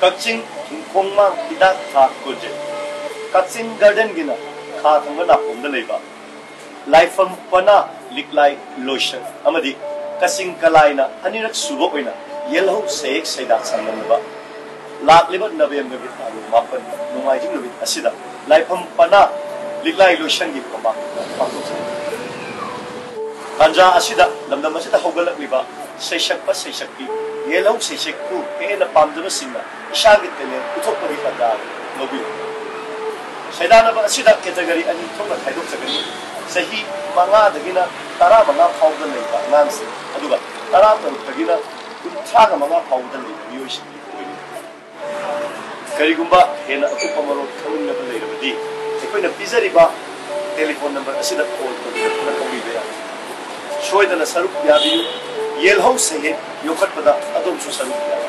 कक्चिंग थुंखोंगमा हिदाक था project Kakching garden गिना खा थंग नापोंद लेबा लाइफम पना लिकलाई लोशन अमदी कसिंग कलाइना अनिरक सुबो ओइना येलहो सेक सेदा संगनबा लाकलिबा नवेम्बर गे तारु मापन नुमाइजिंग नबी असिदा लाइफम पना लिकलाई लोशन गी पमा पातो Kanja asida lamdam asida haugalakliba seishakpa seishakpi yelau seishakku hena pamdaba singna ishagi tele uthokpagi kanda lobi saidana ba asida category ani thokna khaidok sagani sahi manga dagina tara manga phawda leiba nganse aduga tara dagina kunthraga manga phawda leiba yoishi karigumba hena akupa maro thawinna leirabadi ekoina pizariba telephone number asida call tawina kawibe Shoy dana saruk yabiyu yelho sehe yokat pada adom su saruk yabiyu